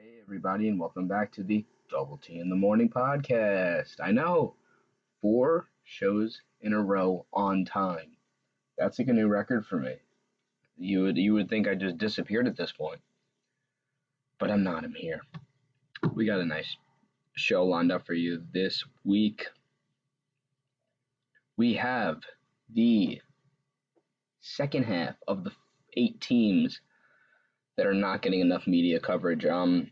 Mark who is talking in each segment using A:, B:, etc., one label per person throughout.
A: Hey, everybody, and welcome back to the Double T in the Morning podcast. I know, 4 shows in a row on time. That's like a new record for me. You would think I just disappeared at this point, but I'm not. I'm here. We got a nice show lined up for you this week. We have the second half of the 8 teams that are not getting enough media coverage. On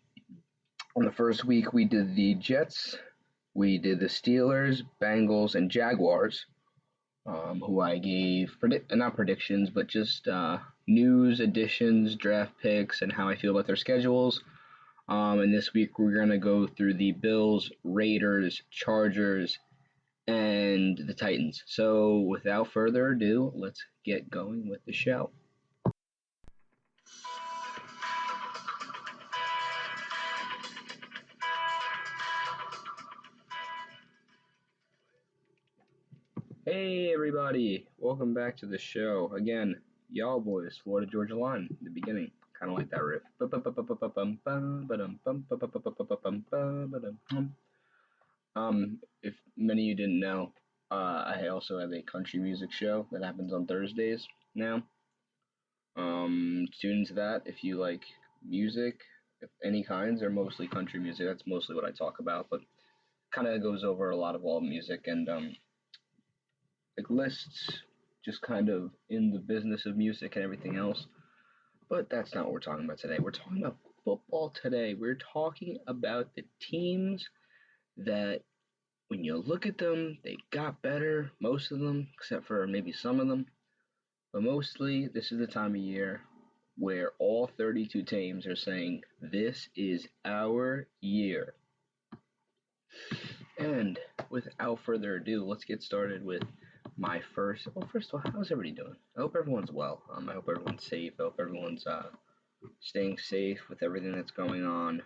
A: the first week, we did the Jets, we did the Steelers, Bengals, and Jaguars, who I gave not predictions, but just news, additions, draft picks, and how I feel about their schedules. And this week, we're going to go through the Bills, Raiders, Chargers, and the Titans. So without further ado, let's get going with the show. Hey everybody, welcome back to the show. Again, y'all boys, Florida Georgia Line, in the beginning. Kind of like that riff. If many of you didn't know, I also have a country music show that happens on Thursdays now. Tune into that if you like music, of any kinds, or mostly country music. That's mostly what I talk about, but kind of goes over a lot of all music and like lists, just kind of in the business of music and everything else. But that's not what we're talking about today. We're talking about football today. We're talking about the teams that, when you look at them, they got better, most of them, except for maybe some of them. But mostly, this is the time of year where all 32 teams are saying, this is our year. And without further ado, let's get started with my first. Well, first of all, how's everybody doing? I hope everyone's well. I hope everyone's safe. I hope everyone's staying safe with everything that's going on.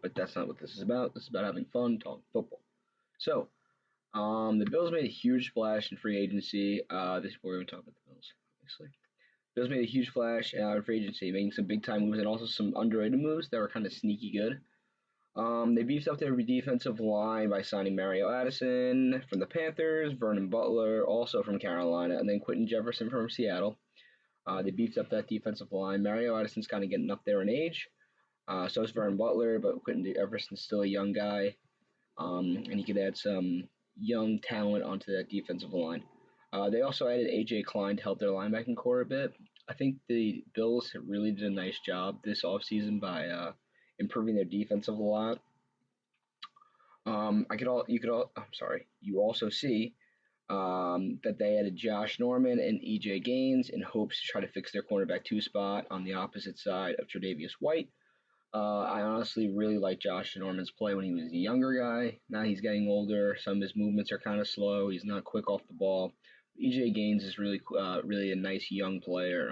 A: But that's not what this is about. This is about having fun, talking football. So, the Bills made a huge splash in free agency. We're going to talk about the Bills, obviously. Bills made a huge splash in free agency, making some big-time moves and also some underrated moves that were kind of sneaky good. They beefed up their defensive line by signing Mario Addison from the Panthers, Vernon Butler, also from Carolina, and then Quentin Jefferson from Seattle. They beefed up that defensive line. Mario Addison's kind of getting up there in age. So is Vernon Butler, but Quentin Jefferson's still a young guy. And he could add some young talent onto that defensive line. They also added A.J. Klein to help their linebacking core a bit. I think the Bills really did a nice job this offseason by improving their defense a lot. You also see that they added Josh Norman and E.J. Gaines in hopes to try to fix their cornerback 2 spot on the opposite side of Tre'Davious White. I honestly really like Josh Norman's play when he was a younger guy. Now he's getting older. Some of his movements are kind of slow. He's not quick off the ball. E.J. Gaines is really a nice young player.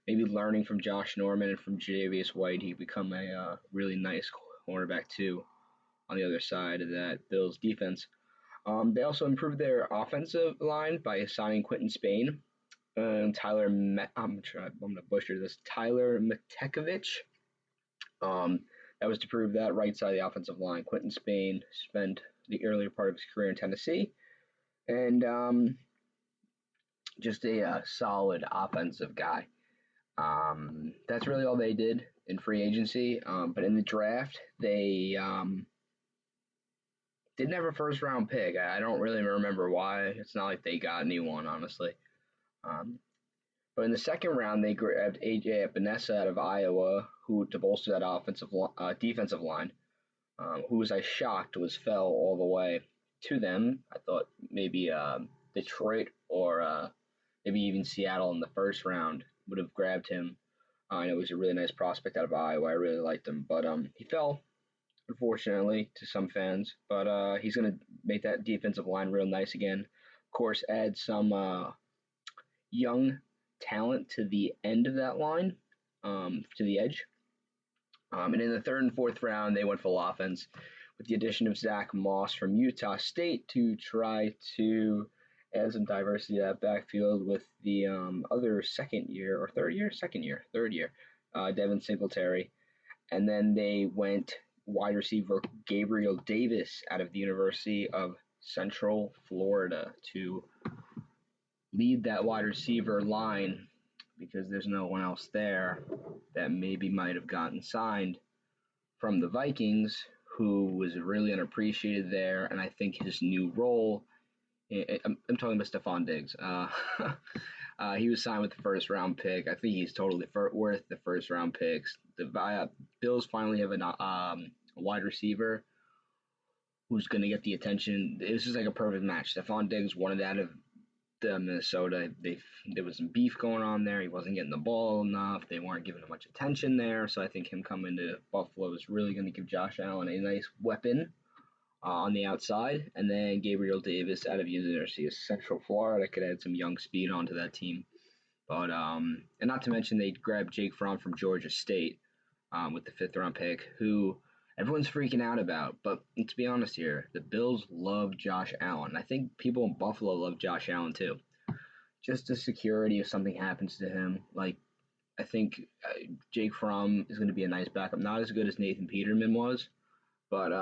A: Maybe learning from Josh Norman and from Tre'Davious White, he become a really nice cornerback too on the other side of that Bills defense. They also improved their offensive line by signing Quentin Spain and Tyler Matekovich. That was to prove that right side of the offensive line. Quentin Spain spent the earlier part of his career in Tennessee, and just a solid offensive guy. That's really all they did in free agency. But in the draft, they didn't have a first-round pick. I don't really remember why. It's not like they got anyone, honestly. But in the second round, they grabbed A.J. Epinesa out of Iowa, who to bolster that defensive line, who was shocked fell all the way to them. I thought maybe Detroit or maybe even Seattle in the first round would have grabbed him. And it was a really nice prospect out of Iowa. I really liked him, but he fell, unfortunately, to some fans. But he's going to make that defensive line real nice again. Of course, add some young talent to the end of that line, to the edge. And in the third and fourth round, they went full offense with the addition of Zach Moss from Utah State to try to add some diversity to that backfield with the other third year, Devin Singletary And then they went wide receiver Gabriel Davis out of the University of Central Florida to lead that wide receiver line because there's no one else there that maybe might have gotten signed from the Vikings who was really unappreciated there. And I think his new role, I'm talking about Stephon Diggs. He was signed with the first round pick. I think he's totally worth the first round picks. The Bills finally have a wide receiver who's going to get the attention. This is like a perfect match. Stephon Diggs wanted out of the Minnesota. There was some beef going on there. He wasn't getting the ball enough. They weren't giving him much attention there. So I think him coming to Buffalo is really going to give Josh Allen a nice weapon on the outside. And then Gabriel Davis out of University of Central Florida could add some young speed onto that team. But and not to mention they grabbed Jake Fromm from Georgia State with the 5th round pick, who everyone's freaking out about. But let's be honest here, the Bills love Josh Allen. I think people in Buffalo love Josh Allen too. Just the security if something happens to him. Like I think Jake Fromm is going to be a nice backup. Not as good as Nathan Peterman was, but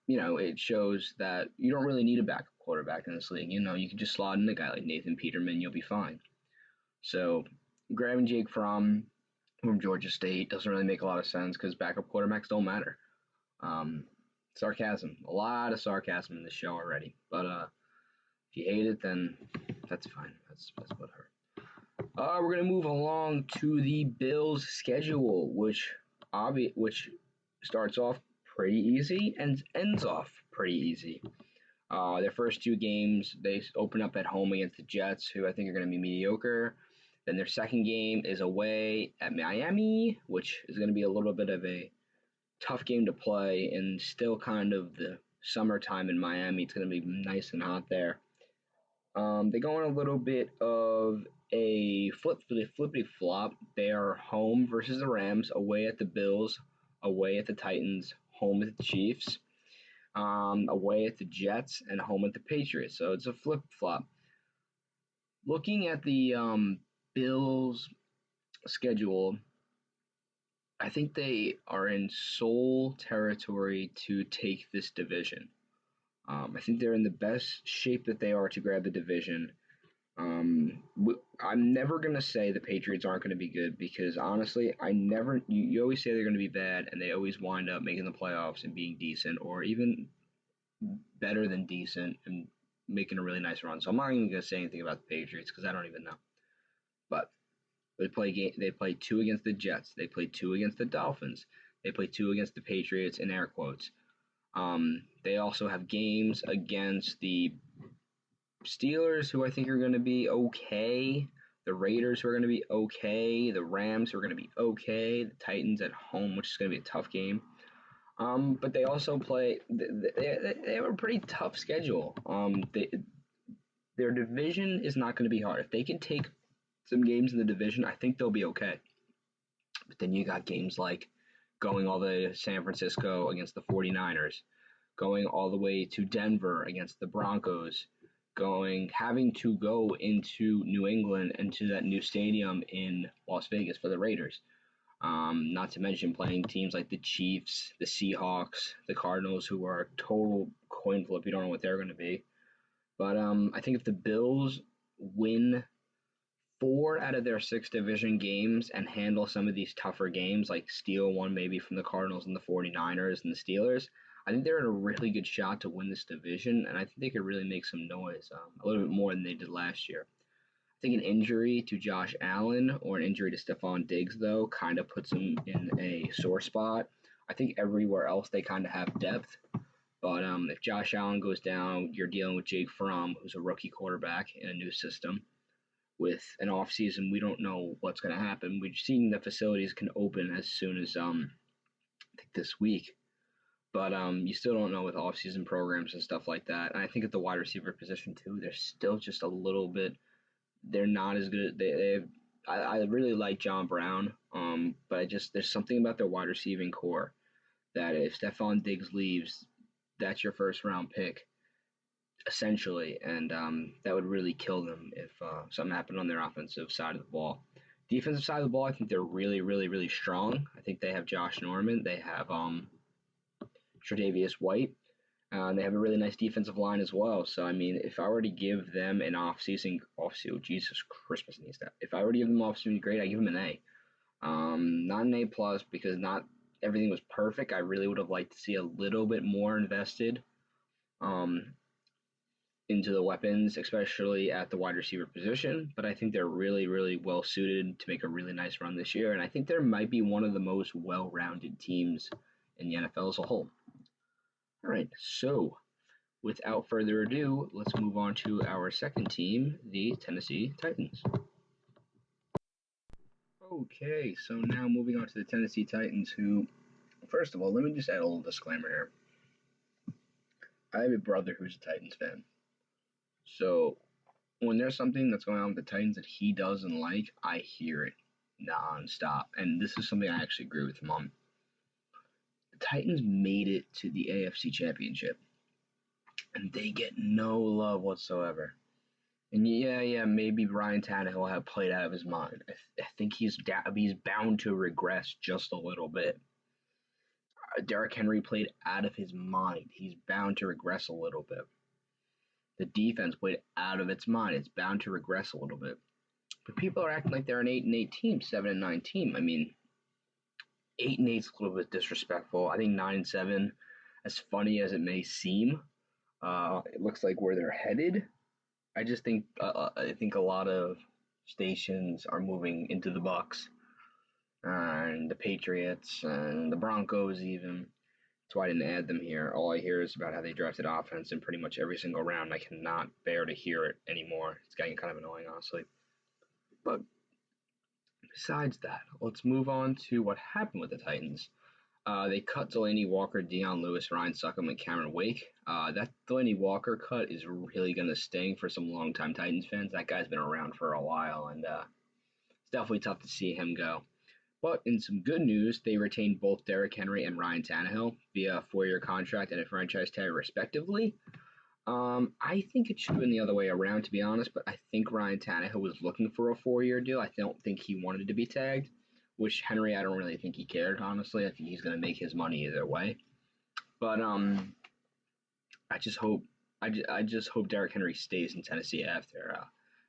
A: it shows that you don't really need a backup quarterback in this league. You can just slot in a guy like Nathan Peterman, you'll be fine. So grabbing Jake Fromm from Georgia State doesn't really make a lot of sense because backup quarterbacks don't matter. Sarcasm, a lot of sarcasm in this show already. But if you hate it, then that's fine. That's whatever. We're gonna move along to the Bills' schedule, which starts off pretty easy and ends off pretty easy. Their first 2 games, they open up at home against the Jets, who I think are going to be mediocre. Then their second game is away at Miami, which is going to be a little bit of a tough game to play, and still kind of the summertime in Miami. It's going to be nice and hot there. They go on a little bit of a flippity flop. They are home versus the Rams, away at the Bills, away at the Titans, home at the Chiefs, away at the Jets, and home at the Patriots. So it's a flip flop. Looking at the Bills' schedule, I think they are in sole territory to take this division. I think they're in the best shape that they are to grab the division. I'm never going to say the Patriots aren't going to be good because honestly, you always say they're going to be bad and they always wind up making the playoffs and being decent or even better than decent and making a really nice run. So I'm not even going to say anything about the Patriots because I don't even know. But they play 2 against the Jets. They play 2 against the Dolphins. They play 2 against the Patriots in air quotes. They also have games against the Steelers, who I think are going to be okay. The Raiders, who are going to be okay. The Rams, who are going to be okay. The Titans at home, which is going to be a tough game. But they also play. They have a pretty tough schedule. Their division is not going to be hard. If they can take some games in the division, I think they'll be okay. But then you got games like going all the way to San Francisco against the 49ers, going all the way to Denver against the Broncos, having to go into New England and to that new stadium in Las Vegas for the Raiders. Not to mention playing teams like the Chiefs, the Seahawks, the Cardinals, who are a total coin flip. You don't know what they're going to be. But I think if the Bills win 4 out of their 6 division games and handle some of these tougher games, like steal one maybe from the Cardinals and the 49ers and the Steelers, I think they're in a really good shot to win this division, and I think they could really make some noise, a little bit more than they did last year. I think an injury to Josh Allen or an injury to Stephon Diggs, though, kind of puts them in a sore spot. I think everywhere else they kind of have depth. But if Josh Allen goes down, you're dealing with Jake Fromm, who's a rookie quarterback in a new system. With an offseason, we don't know what's going to happen. We've seen the facilities can open as soon as I think this week. But you still don't know with offseason programs and stuff like that. And I think at the wide receiver position, too, they're still just a little bit – they're not as good. I really like John Brown, but there's something about their wide receiving core that if Stephon Diggs leaves, that's your first round pick, essentially, and that would really kill them if something happened on their offensive side of the ball. Defensive side of the ball, I think they're really, really, really strong. I think they have Josh Norman. They have Tre'Davious White. They have a really nice defensive line as well. So I mean, if I were to give them an offseason, Jesus Christmas needs that. If I were to give them offseason grade, I give them an A. Not an A plus because not everything was perfect. I really would have liked to see a little bit more invested um, into the weapons, especially at the wide receiver position. But I think they're really, really well suited to make a really nice run this year. And I think there might be one of the most well rounded teams in the NFL as a whole. All right, so without further ado, let's move on to our second team, the Tennessee Titans. Okay, so now moving on to the Tennessee Titans, who, first of all, let me just add a little disclaimer here. I have a brother who's a Titans fan. So when there's something that's going on with the Titans that he doesn't like, I hear it nonstop. And this is something I actually agree with him on. The Titans made it to the AFC Championship, and they get no love whatsoever. And yeah, maybe Ryan Tannehill will have played out of his mind. I think he's bound to regress just a little bit. Derrick Henry played out of his mind. He's bound to regress a little bit. The defense played out of its mind. It's bound to regress a little bit. But people are acting like they're an 8-8 team, 7-9 team. I mean, 8-8 is a little bit disrespectful. I think 9-7, as funny as it may seem, it looks like where they're headed. I just think I think a lot of stations are moving into the Bucks and the Patriots and the Broncos even. That's why I didn't add them here. All I hear is about how they drafted offense in pretty much every single round. I cannot bear to hear it anymore. It's getting kind of annoying, honestly. But besides that, let's move on to what happened with the Titans. They cut Delaney Walker, Dion Lewis, Ryan Succop, and Cameron Wake. That Delaney Walker cut is really going to sting for some longtime Titans fans. That guy's been around for a while, and it's definitely tough to see him go. But in some good news, they retained both Derrick Henry and Ryan Tannehill via a 4-year contract and a franchise tag, respectively. I think it should have been the other way around, to be honest, but I think Ryan Tannehill was looking for a 4-year deal. I don't think he wanted to be tagged, which Henry, I don't really think he cared, honestly. I think he's going to make his money either way. But I just hope Derrick Henry stays in Tennessee after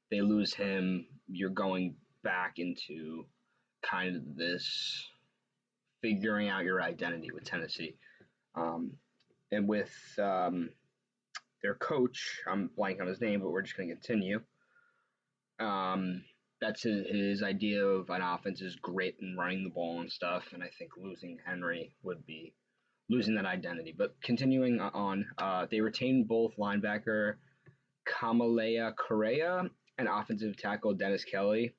A: they lose him. You're going back into kind of this figuring out your identity with Tennessee. And with their coach, I'm blanking on his name, but we're just going to continue. That's his idea of an offense is grit and running the ball and stuff, and I think losing Henry would be losing that identity. But continuing on, they retained both linebacker Kamalea Correa and offensive tackle Dennis Kelly,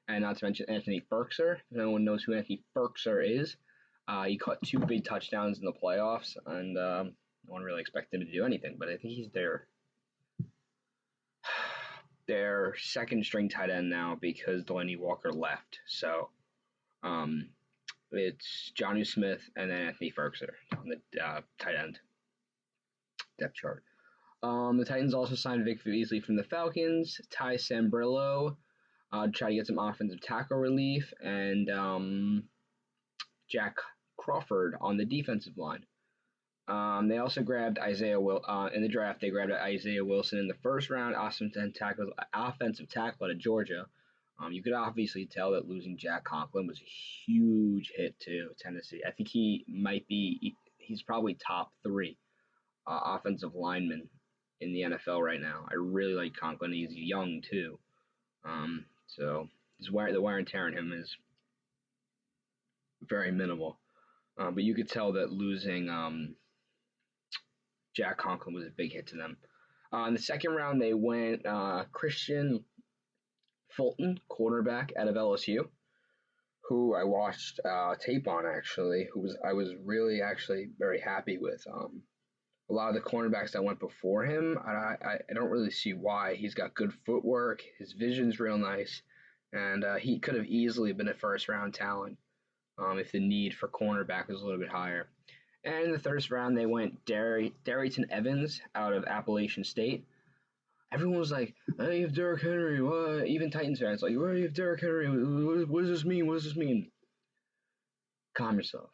A: and not to mention Anthony Firkser. If anyone knows who Anthony Firkser is, he caught 2 big touchdowns in the playoffs, and no one really expected him to do anything, but I think he's their second string tight end now because Delaney Walker left. So it's Jonnu Smith and then Anthony Firkser on the tight end depth chart. The Titans also signed Vic Beasley from the Falcons, Ty Sambrailo, try to get some offensive tackle relief, and Jack Crawford on the defensive line. They also grabbed in the draft. They grabbed Isaiah Wilson in the first round, offensive tackle out of Georgia. You could obviously tell that losing Jack Conklin was a huge hit to Tennessee. I think he's probably top 3 offensive lineman in the NFL right now. I really like Conklin. He's young too, so the wear and tear on him is very minimal. But you could tell that losing Jack Conklin was a big hit to them. In the second round, they went Christian Fulton, quarterback out of LSU, who I watched tape on actually. I was really actually very happy with. A lot of the cornerbacks that went before him, I don't really see why. He's got good footwork. His vision's real nice, and he could have easily been a first-round talent if the need for cornerback was a little bit higher. And in the third round, they went Darrynton Evans out of Appalachian State. Everyone was like, "Hey, you have Derrick Henry." What? Even Titans fans like, "Where you have Derrick Henry? What does this mean? What does this mean?" Calm yourself.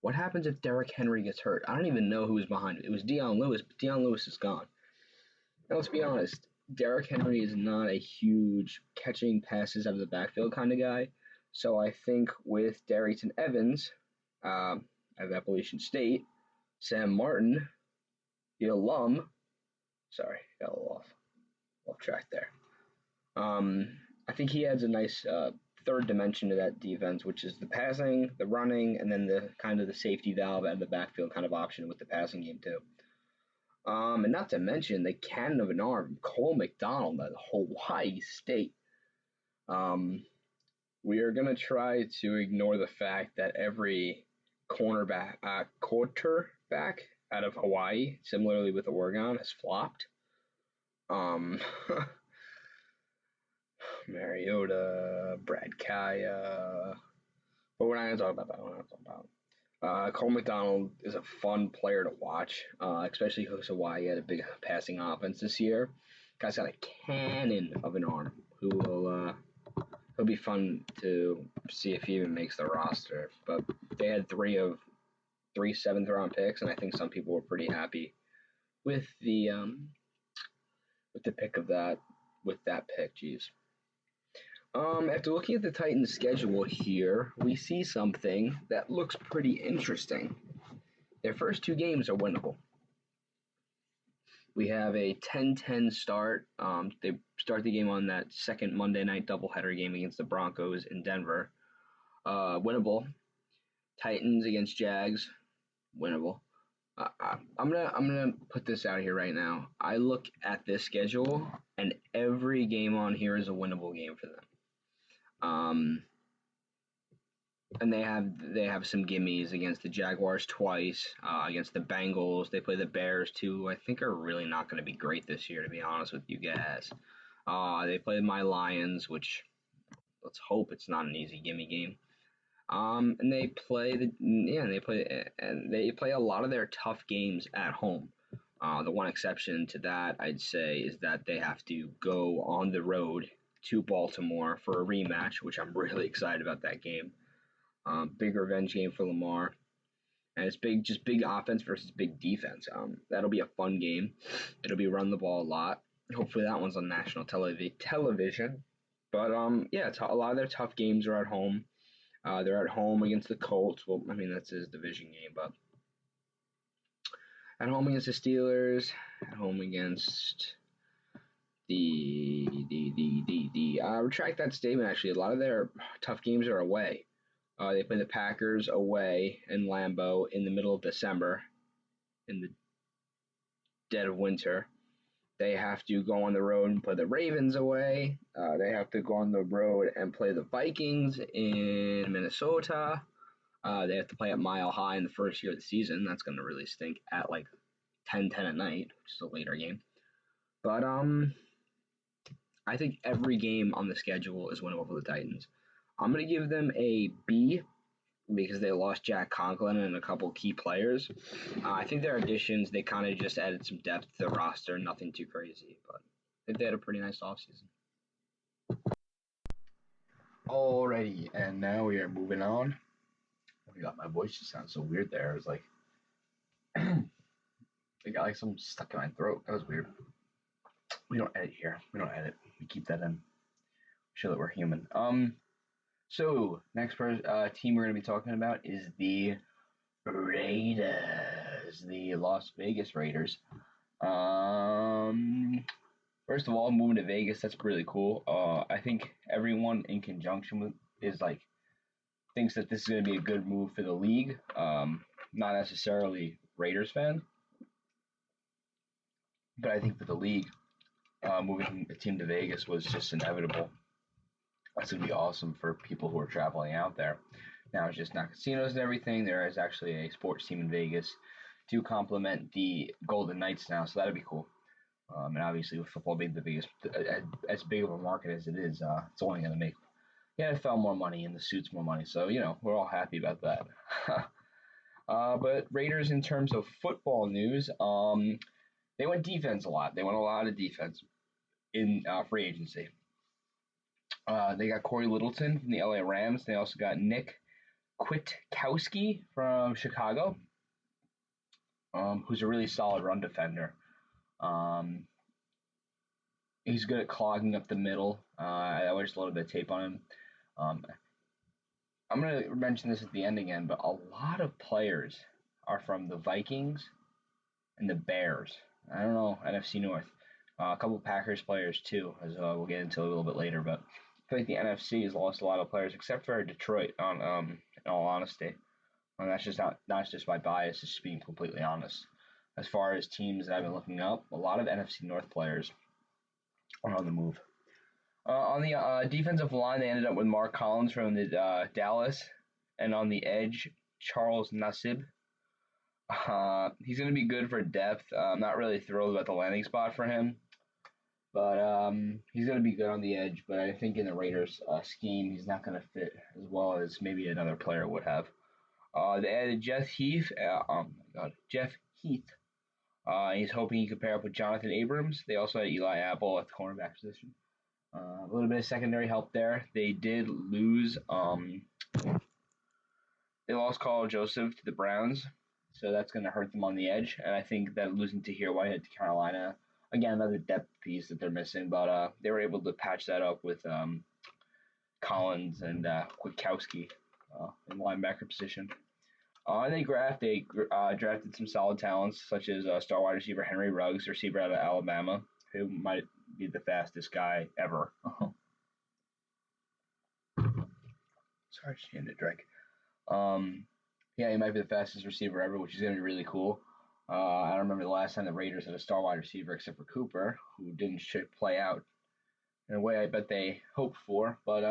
A: What happens if Derrick Henry gets hurt? I don't even know who was behind it. It was Dion Lewis, but Dion Lewis is gone. Now, let's be honest. Derrick Henry is not a huge catching passes out of the backfield kind of guy. So I think with Darrington Evans of Appalachian State, Sam Martin, the alum, sorry, got a little off track there. I think he adds a nice third dimension to that defense, which is the passing, the running, and then the kind of the safety valve out of the backfield kind of option with the passing game too. And not to mention the cannon of an arm, Cole McDonald at Hawaii State. We are going to try to ignore the fact that every quarterback out of Hawaii, similarly with Oregon, has flopped. Um, Mariota, Brad Kaya, but we're not going to talk about that. We're not going to talk about. Cole McDonald is a fun player to watch, especially because Hawaii had a big passing offense this year. Guy's got a cannon of an arm. He'll be fun to see if he even makes the roster. But they had three seventh round picks, and I think some people were pretty happy with the pick of that with that pick. Jeez. After looking at the Titans' schedule here, we see something that looks pretty interesting. Their first two games are winnable. We have a 10-10 start. They start the game on that second Monday night doubleheader game against the Broncos in Denver. Winnable. Titans against Jags. Winnable. I'm gonna put this out here right now. I look at this schedule, and every game on here is a winnable game for them. And they have some gimmies against the Jaguars twice, against the Bengals. They play the Bears too, who I think are really not going to be great this year, to be honest with you guys. They play my Lions, which let's hope it's not an easy gimme game. And they play a lot of their tough games at home. The one exception to that, I'd say, is that they have to go on the road to Baltimore for a rematch, which I'm really excited about that game. Big revenge game for Lamar, and it's big offense versus big defense. That'll be a fun game. It'll be run the ball a lot. Hopefully that one's on national television. But yeah, a lot of their tough games are at home. They're at home against the Colts. Well, I mean that's his division game, but at home against the Steelers, at home against I retract that statement. Actually, a lot of their tough games are away. They play the Packers away in Lambeau in the middle of December, in the dead of winter. They have to go on the road and play the Ravens away. They have to go on the road and play the Vikings in Minnesota. They have to play at Mile High in the first year of the season. That's going to really stink at like 10:10 at night, which is a later game. But I think every game on the schedule is winnable for the Titans. I'm going to give them a B because they lost Jack Conklin and a couple key players. I think their additions, they kind of just added some depth to the roster, nothing too crazy, but I think they had a pretty nice offseason.
B: Alrighty, and now we are moving on. Oh my god, my voice just sounds so weird there. It was like, I got like something stuck in my throat. That was weird. We don't edit here. We don't edit. We keep that in. Show that we're human. So next team we're gonna be talking about is the Raiders, the Las Vegas Raiders. First of all, moving to Vegas, that's really cool. I think everyone in conjunction with is like thinks that this is gonna be a good move for the league. Not necessarily Raiders fan, but I think for the league, moving a team to Vegas was just inevitable. That's going to be awesome for people who are traveling out there. Now it's just not casinos and everything. There is actually a sports team in Vegas to complement the Golden Knights now, so that'd be cool. And obviously with football being the biggest, as big of a market as it is, it's only going to make the NFL more money and the suits more money. So, we're all happy about that. But Raiders, in terms of football news, They went defense a lot. They went a lot of defense in free agency. They got Corey Littleton from the LA Rams. They also got Nick Kwiatkowski from Chicago, who's a really solid run defender. Um, he's good at clogging up the middle. I watched a little bit of tape on him. Um, I'm going to mention this at the end again, but a lot of players are from the Vikings and the Bears. I don't know, NFC North. A couple Packers players too, as we'll get into a little bit later. But I feel like the NFC has lost a lot of players, except for Detroit. In all honesty, and that's just my bias, just being completely honest. As far as teams that I've been looking up, a lot of NFC North players are on the move. On the defensive line, they ended up with Mark Collins from the Dallas, and on the edge, Charles Nassib. He's going to be good for depth. I'm not really thrilled about the landing spot for him, but he's going to be good on the edge. But I think in the Raiders' scheme, he's not going to fit as well as maybe another player would have. They added Jeff Heath. Jeff Heath. He's hoping he could pair up with Jonathan Abrams. They also had Eli Apple at the cornerback position. A little bit of secondary help there. They did lose. They lost Carl Joseph to the Browns, so that's going to hurt them on the edge. And I think that losing Tahir Whitehead to Carolina, again, another depth piece that they're missing. But they were able to patch that up with Collins and Kwiatkowski in linebacker position. They drafted some solid talents, such as star wide receiver Henry Ruggs, receiver out of Alabama, who might be the fastest guy ever. Sorry, just need a drink. Yeah, he might be the fastest receiver ever, which is going to be really cool. I don't remember the last time the Raiders had a star wide receiver except for Cooper, who didn't play out in a way I bet they hoped for. But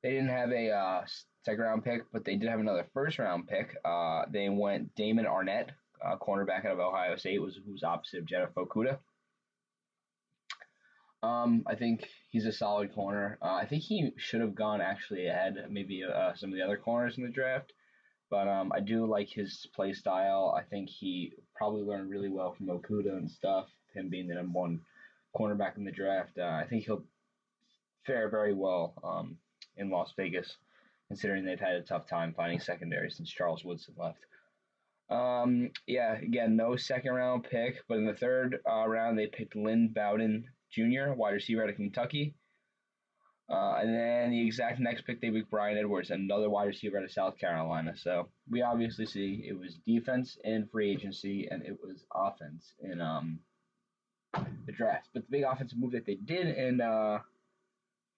B: they didn't have a second round pick, but they did have another first round pick. They went Damon Arnett, cornerback out of Ohio State, who's opposite of Jenna Okudah. I think he's a solid corner. I think he should have gone actually ahead, maybe some of the other corners in the draft. But I do like his play style. I think he probably learned really well from Okudah and stuff, him being the number one cornerback in the draft. I think he'll fare very well in Las Vegas, considering they've had a tough time finding secondary since Charles Woodson left. Yeah, again, no second round pick, but in the third round, they picked Lynn Bowden Jr., wide receiver out of Kentucky. And then the exact next pick, they picked Brian Edwards, another wide receiver out of South Carolina. So we obviously see it was defense in free agency, and it was offense in the draft. But the big offensive move that they did in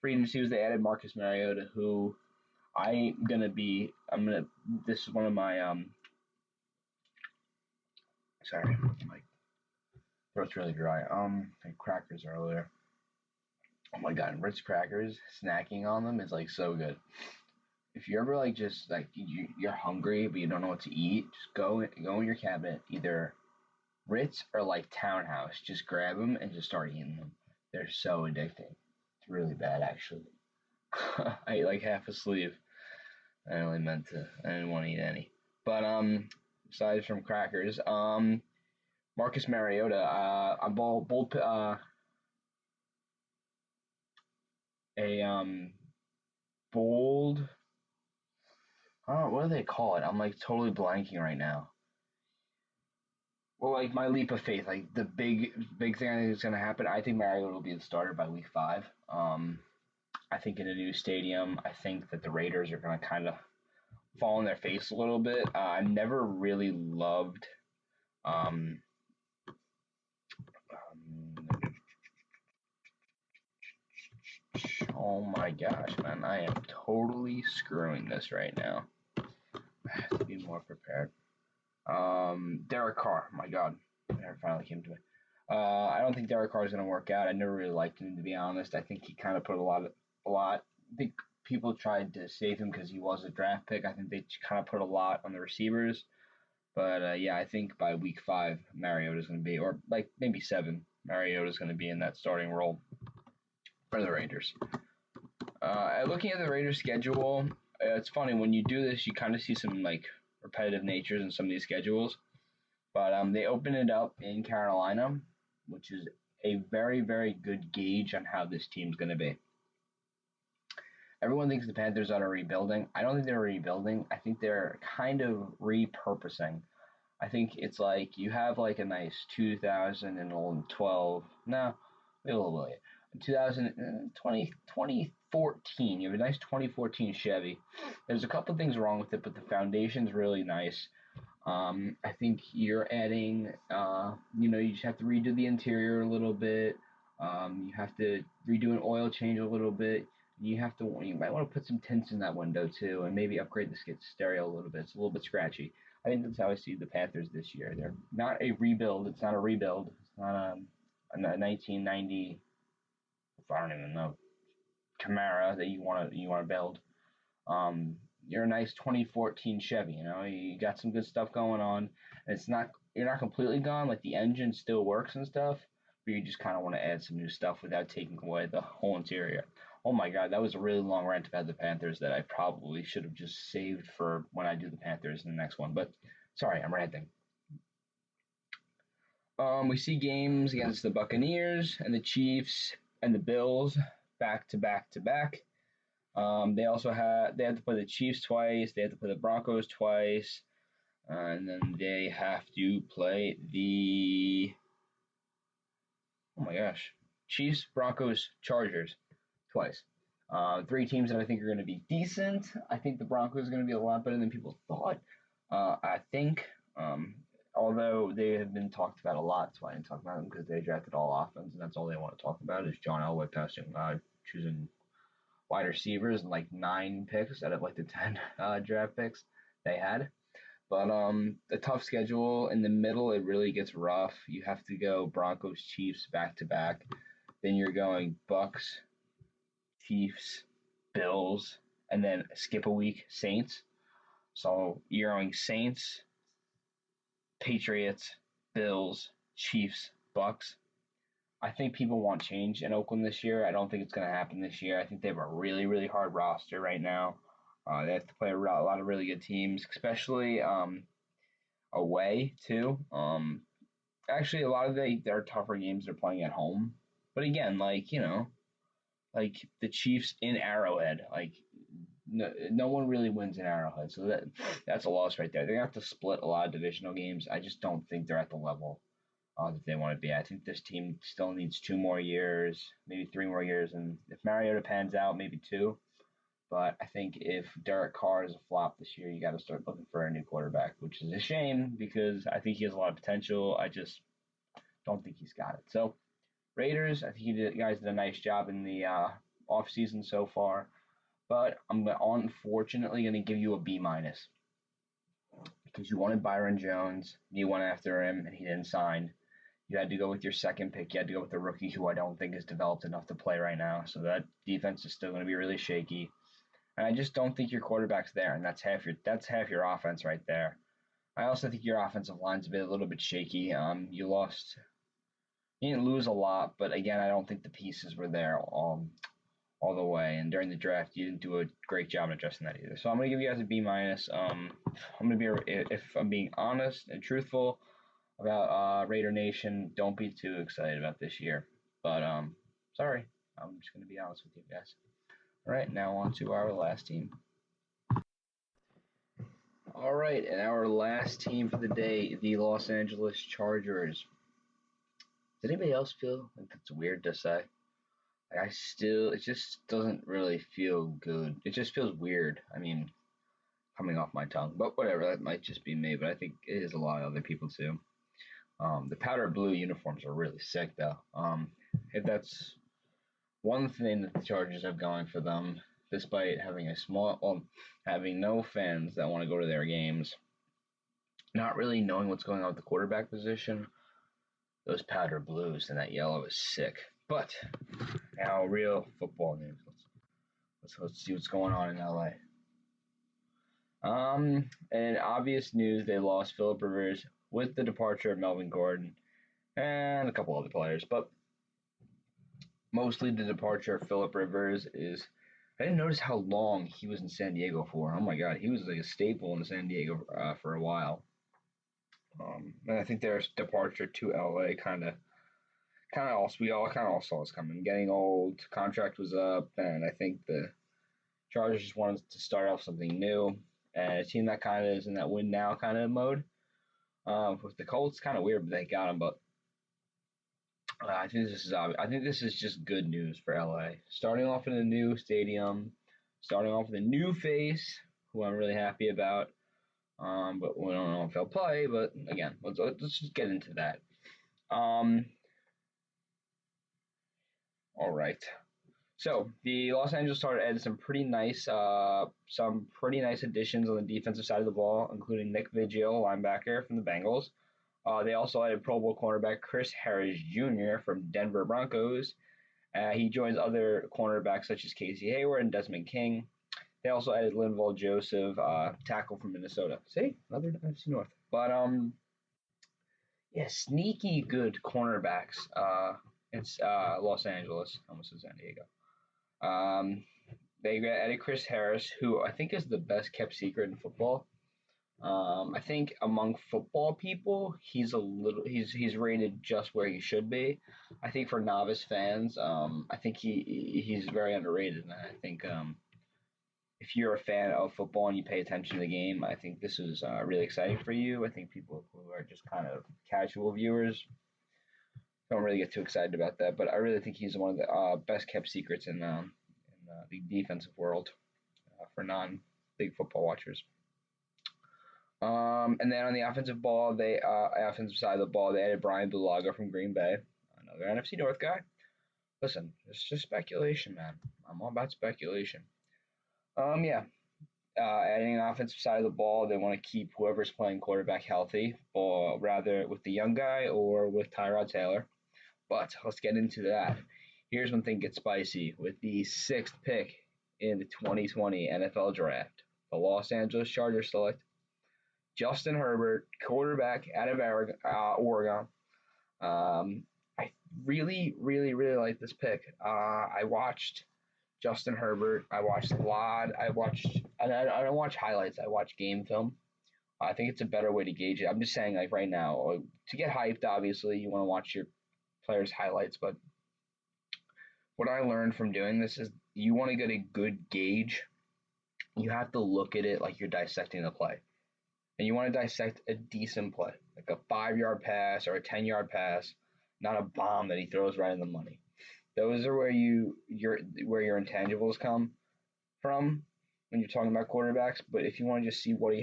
B: free agency was they added Marcus Mariota, who this is one of my sorry, my throat's really dry. Had crackers earlier. Oh my god, Ritz crackers, snacking on them is like so good. If you're ever like just like you're hungry but you don't know what to eat, just go in your cabinet, either Ritz or like Townhouse. Just grab them and just start eating them. They're so addicting. It's really bad actually. I ate like half a sleeve. I only meant to. I didn't want to eat any. But aside from crackers, Marcus Mariota, I'm bold bold. Oh, what do they call it? I'm like totally blanking right now. Well, like my leap of faith, like the big thing I think is gonna happen. I think Mariota will be the starter by week 5. I think in a new stadium, I think that the Raiders are gonna kind of fall on their face a little bit. I never really loved. Oh my gosh, man! I am totally screwing this right now. I have to be more prepared. Derek Carr. My God, it finally came to me. I don't think Derek Carr is going to work out. I never really liked him, to be honest. I think he kind of put a lot. I think people tried to save him because he was a draft pick. I think they kind of put a lot on the receivers. But yeah, I think by week 5, Mariota is going to be, or like maybe 7, Mariota is going to be in that starting role for the Raiders. Looking at the Raiders' schedule, it's funny when you do this, you kind of see some like repetitive natures in some of these schedules. But they opened it up in Carolina, which is a very, very good gauge on how this team's going to be. Everyone thinks the Panthers are rebuilding. I don't think they're rebuilding. I think they're kind of repurposing. I think it's like you have like a nice 2012, no, wait a little bit, 2020, 2014. You have a nice 2014 Chevy. There's a couple things wrong with it, but the foundation's really nice. I think you're adding, you just have to redo the interior a little bit. You have to redo an oil change a little bit. You might want to put some tints in that window too, and maybe upgrade the skid stereo a little bit. It's a little bit scratchy. I think that's how I see the Panthers this year. They're not a rebuild. It's not a rebuild. It's not a 1990. I don't even know Camaro that you want to build. You're a nice 2014 Chevy. You got some good stuff going on. You're not completely gone. Like the engine still works and stuff, but you just kind of want to add some new stuff without taking away the whole interior. Oh my God, that was a really long rant about the Panthers that I probably should have just saved for when I do the Panthers in the next one. But sorry, I'm ranting. We see games against the Buccaneers and the Chiefs and the Bills back to back to back. They have to play the Chiefs twice. They have to play the Broncos twice, and then they have to play the Chiefs, Broncos, Chargers twice. Three teams that I think are going to be decent. I think the Broncos are going to be a lot better than people thought. I think, although they have been talked about a lot, so I didn't talk about them because they drafted all offense, and that's all they want to talk about is John Elway choosing wide receivers and like 9 picks out of like the 10 draft picks they had. But the tough schedule in the middle, it really gets rough. You have to go Broncos, Chiefs back to back. Then you're going Bucks, Chiefs, Bills, and then skip a week, Saints. So you're going Saints, Patriots, Bills, Chiefs, Bucks. I think people want change in Oakland this year. I don't think it's going to happen this year. I think they have a really, really hard roster right now. They have to play a lot of really good teams, especially away too. Actually, a lot of their tougher games they're playing at home. But again, like the Chiefs in Arrowhead, like no one really wins in Arrowhead, so that's a loss right there. They're gonna have to split a lot of divisional games. I just don't think they're at the level that they want to be. I think this team still needs 2 more years, maybe 3 more years, and if Mariota pans out, maybe 2. But I think if Derek Carr is a flop this year, you got to start looking for a new quarterback, which is a shame because I think he has a lot of potential. I just don't think he's got it. So Raiders, I think you guys did a nice job in the offseason so far. But I'm unfortunately going to give you a B minus because you wanted Byron Jones, you went after him, and he didn't sign. You had to go with your second pick. You had to go with a rookie who I don't think is developed enough to play right now. So that defense is still going to be really shaky. And I just don't think your quarterback's there, and that's half your offense right there. I also think your offensive line's a little bit shaky. You didn't lose a lot, but again, I don't think the pieces were there all the way. And during the draft, you didn't do a great job in addressing that either. So I'm gonna give you guys a B minus. I'm gonna be, if I'm being honest and truthful about Raider Nation, don't be too excited about this year. But sorry, I'm just gonna be honest with you guys. All right, now on to our last team. All right, and our last team for the day, the Los Angeles Chargers. Does anybody else feel like it's weird to say? It just doesn't really feel good. It just feels weird. I mean, coming off my tongue, but whatever. That might just be me, but I think it is a lot of other people too. The powder blue uniforms are really sick, though. If that's one thing that the Chargers have going for them, despite having having no fans that want to go to their games, not really knowing what's going on with the quarterback position, those powder blues and that yellow is sick. But now, real football news. Let's see what's going on in LA. In obvious news, they lost Philip Rivers with the departure of Melvin Gordon and a couple other players, but mostly the departure of Philip Rivers is. I didn't notice how long he was in San Diego for. Oh my God, he was like a staple in San Diego for a while. And I think their departure to LA kind of also we all kind of all saw this coming. Getting old, contract was up, and I think the Chargers just wanted to start off something new, and a team that kind of is in that win now kind of mode. With the Colts, kind of weird, but they got him. But I think this is just good news for LA. Starting off in a new stadium, starting off with a new face, who I'm really happy about. But we don't know if they'll play. But again, let's just get into that. Um, all right. So the Los Angeles Stars added some pretty nice additions on the defensive side of the ball, including Nick Vigil, linebacker from the Bengals. They also added Pro Bowl cornerback Chris Harris Jr. from Denver Broncos. He joins other cornerbacks such as Casey Hayward and Desmond King. They also added Linval Joseph, tackle from Minnesota. See, another NFC North. But yeah, sneaky good cornerbacks. It's Los Angeles, almost as San Diego. Um, they added Chris Harris, who I think is the best kept secret in football. I think among football people, he's rated just where he should be. I think for novice fans, I think he's very underrated. And I think if you're a fan of football and you pay attention to the game, I think this is really exciting for you. I think people who are just kind of casual viewers don't really get too excited about that, but I really think he's one of the best kept secrets in the defensive world for non big football watchers. And then on the offensive side of the ball, they added Brian Bulaga from Green Bay, another NFC North guy. Listen, it's just speculation, man. I'm all about speculation. Yeah. Adding an offensive side of the ball, they want to keep whoever's playing quarterback healthy, or rather with the young guy or with Tyrod Taylor. But let's get into that. Here's when things get spicy. With the sixth pick in the 2020 NFL Draft, the Los Angeles Chargers select Justin Herbert, quarterback out of Oregon. I really, really, really like this pick. I watched Justin Herbert. I watched a lot. I don't watch highlights. I watch game film. I think it's a better way to gauge it. I'm just saying, like right now, to get hyped, obviously, you want to watch your players' highlights. But what I learned from doing this is you want to get a good gauge. You have to look at it like you're dissecting the play. And you want to dissect a decent play, like a 5-yard pass or a 10-yard pass, not a bomb that he throws right in the money. Those are where your intangibles come from when you're talking about quarterbacks. But if you want to just see what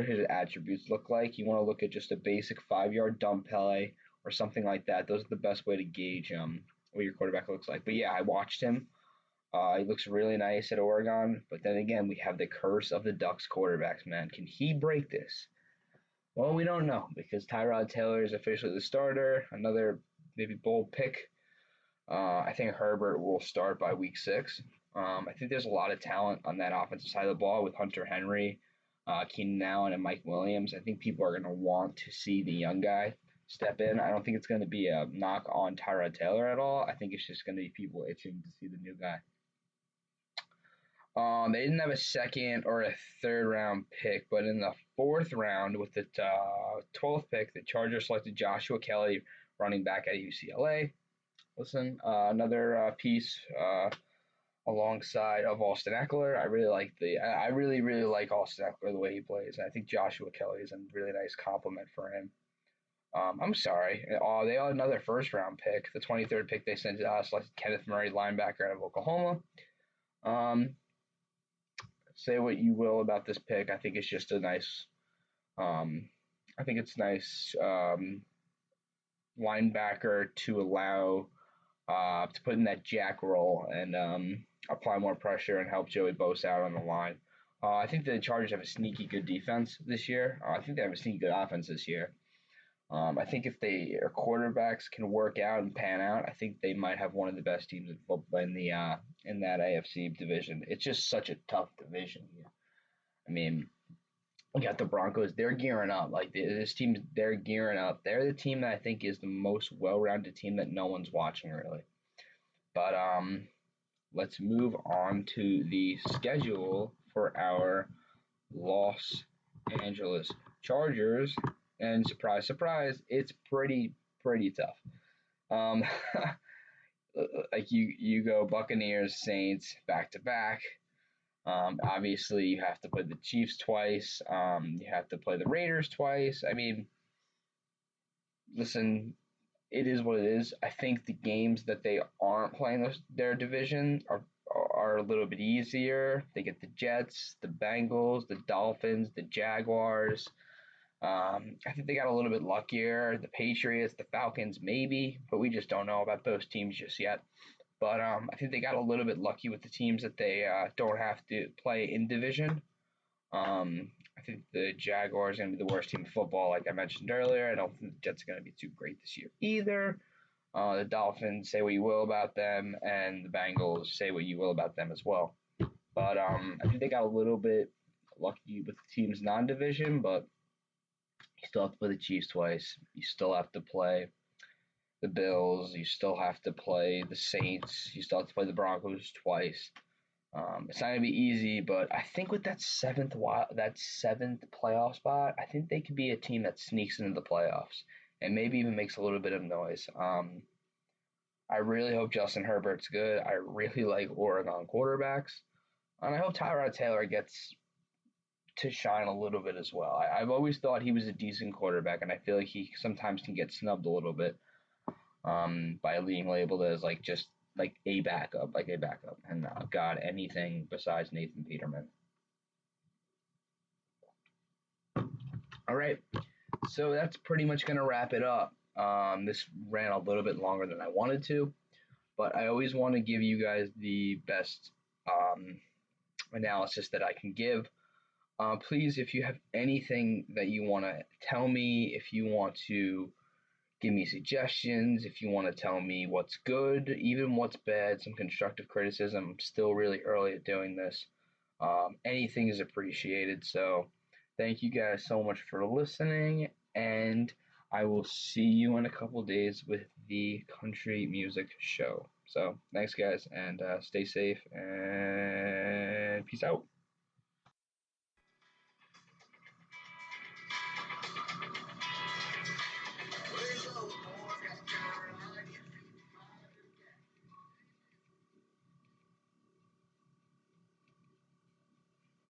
B: his attributes look like, you want to look at just a basic 5-yard dump play or something like that. Those are the best way to gauge what your quarterback looks like. But yeah, I watched him. He looks really nice at Oregon, but then again, we have the curse of the Ducks quarterbacks, man. Can he break this? Well, we don't know because Tyrod Taylor is officially the starter. Another maybe bold pick. I think Herbert will start by week 6. I think there's a lot of talent on that offensive side of the ball with Hunter Henry, Keenan Allen, and Mike Williams. I think people are going to want to see the young guy step in. I don't think it's going to be a knock on Tyrod Taylor at all. I think it's just going to be people itching to see the new guy. They didn't have a second or a third round pick, but in the 4th round with the 12th pick, the Chargers selected Joshua Kelly, running back at UCLA. Listen, another piece alongside of Austin Eckler. I really really like Austin Eckler the way he plays. I think Joshua Kelly is a really nice compliment for him. I'm sorry. They had another 1st round pick. The 23rd pick they sent to us selected Kenneth Murray, linebacker out of Oklahoma. Say what you will about this pick. I think it's just a nice. I think it's nice linebacker to allow to put in that jack role and apply more pressure and help Joey Bosa out on the line. I think the Chargers have a sneaky good defense this year. I think they have a sneaky good offense this year. I think if their quarterbacks can work out and pan out, I think they might have one of the best teams in football in that AFC division. It's just such a tough division here. I mean, you got the Broncos; they're gearing up. Like this team, they're gearing up. They're the team that I think is the most well-rounded team that no one's watching really. But let's move on to the schedule for our Los Angeles Chargers. And surprise, surprise, it's pretty tough. Um, like you go Buccaneers, Saints back to back. Obviously, you have to play the Chiefs twice. You have to play the Raiders twice. I mean, listen, it is what it is. I think the games that they aren't playing their division are a little bit easier. They get the Jets, the Bengals, the Dolphins, the Jaguars. I think they got a little bit luckier. The Patriots, the Falcons, maybe, but we just don't know about those teams just yet. But I think they got a little bit lucky with the teams that they don't have to play in division. I think the Jaguars are going to be the worst team in football, like I mentioned earlier. I don't think the Jets are going to be too great this year either. The Dolphins, say what you will about them, and the Bengals, say what you will about them as well. But I think they got a little bit lucky with the teams non-division, but you still have to play the Chiefs twice. You still have to play the Bills. You still have to play the Saints. You still have to play the Broncos twice. It's not gonna be easy, but I think with that seventh playoff spot, I think they could be a team that sneaks into the playoffs and maybe even makes a little bit of noise. I really hope Justin Herbert's good. I really like Oregon quarterbacks, and I hope Tyrod Taylor gets to shine a little bit as well. I've always thought he was a decent quarterback, and I feel like he sometimes can get snubbed a little bit by being labeled as like just like a backup, and God, anything besides Nathan Peterman. All right, so that's pretty much gonna wrap it up. This ran a little bit longer than I wanted to, but I always want to give you guys the best analysis that I can give. Please, if you have anything that you want to tell me, if you want to give me suggestions, if you want to tell me what's good, even what's bad, some constructive criticism. I'm still really early at doing this. Anything is appreciated. So thank you guys so much for listening, and I will see you in a couple days with the country music show. So thanks, guys, and stay safe and peace out.